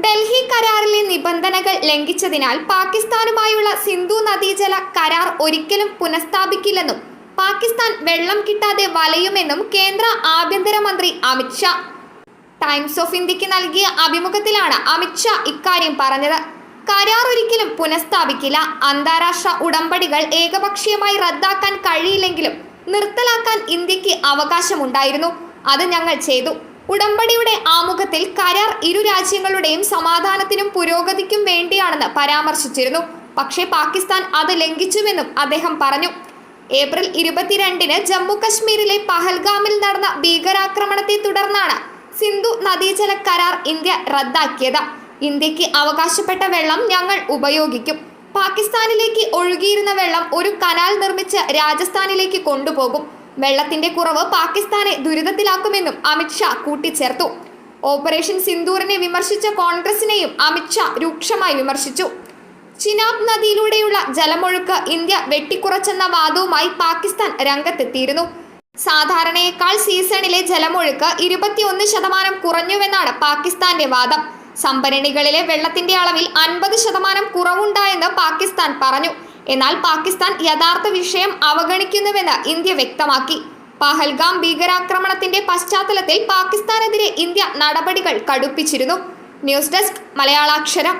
ഡൽഹി കരാറിലെ നിബന്ധനകൾ ലംഘിച്ചതിനാൽ പാകിസ്ഥാനുമായുള്ള സിന്ധു നദീജല കരാർ ഒരിക്കലും പുനഃസ്ഥാപിക്കില്ലെന്നും പാകിസ്ഥാൻ വെള്ളം കിട്ടാതെ വലയുമെന്നും കേന്ദ്ര ആഭ്യന്തരമന്ത്രി അമിത് ഷാ ടൈംസ് ഓഫ് ഇന്ത്യക്ക് നൽകിയ അഭിമുഖത്തിലാണ് അമിത് ഷാ ഇക്കാര്യം പറഞ്ഞത്. കരാർ ഒരിക്കലും പുനഃസ്ഥാപിക്കില്ല. അന്താരാഷ്ട്ര ഉടമ്പടികൾ ഏകപക്ഷീയമായി റദ്ദാക്കാൻ കഴിയില്ലെങ്കിലും നിർത്തലാക്കാൻ ഇന്ത്യക്ക് അവകാശമുണ്ടായിരുന്നു. അത് ഞങ്ങൾ ചെയ്തു. ഉടമ്പടിയുടെ ആമുഖത്തിൽ കരാർ ഇരു രാജ്യങ്ങളുടെയും സമാധാനത്തിനും പുരോഗതിക്കും വേണ്ടിയാണെന്ന് പരാമർശിച്ചിരുന്നു. പക്ഷേ പാകിസ്ഥാൻ അത് ലംഘിച്ചുവെന്നും അദ്ദേഹം പറഞ്ഞു. ഏപ്രിൽ 22-ന് ജമ്മു കശ്മീരിലെ പഹൽഗാമിൽ നടന്ന ഭീകരാക്രമണത്തെ തുടർന്നാണ് സിന്ധു നദീജല കരാർ ഇന്ത്യ റദ്ദാക്കിയത്. ഇന്ത്യക്ക് അവകാശപ്പെട്ട വെള്ളം ഞങ്ങൾ ഉപയോഗിക്കും. പാകിസ്ഥാനിലേക്ക് ഒഴുകിയിരുന്ന വെള്ളം ഒരു കനാൽ നിർമ്മിച്ച് രാജസ്ഥാനിലേക്ക് കൊണ്ടുപോകും. വെള്ളത്തിന്റെ കുറവ് പാകിസ്ഥാനെ ദുരിതത്തിലാക്കുമെന്നും അമിത് ഷാ കൂട്ടിച്ചേർത്തു. ഓപ്പറേഷൻ സിന്ദൂറിനെ വിമർശിച്ച കോൺഗ്രസിനെയും അമിത് ഷാ രൂക്ഷമായി വിമർശിച്ചു. ചിനാബ് നദിയിലൂടെയുള്ള ജലമൊഴുക്ക് ഇന്ത്യ വെട്ടിക്കുറച്ചെന്ന വാദവുമായി പാകിസ്ഥാൻ രംഗത്തെത്തിയിരുന്നു. സാധാരണയേക്കാൾ സീസണിലെ ജലമൊഴുക്ക് 21% കുറഞ്ഞുവെന്നാണ് പാകിസ്ഥാന്റെ വാദം. സംഭരണികളിലെ വെള്ളത്തിന്റെ അളവിൽ 50% കുറവുണ്ടായെന്ന് പാകിസ്ഥാൻ പറഞ്ഞു. എന്നാൽ പാകിസ്ഥാൻ യഥാർത്ഥ വിഷയം അവഗണിക്കുന്നുവെന്ന് ഇന്ത്യ വ്യക്തമാക്കി. പഹൽഗാം ഭീകരാക്രമണത്തിന്റെ പശ്ചാത്തലത്തിൽ പാകിസ്ഥാനെതിരെ ഇന്ത്യ നടപടികൾ കടുപ്പിച്ചിരുന്നു. News desk മലയാളാക്ഷരം.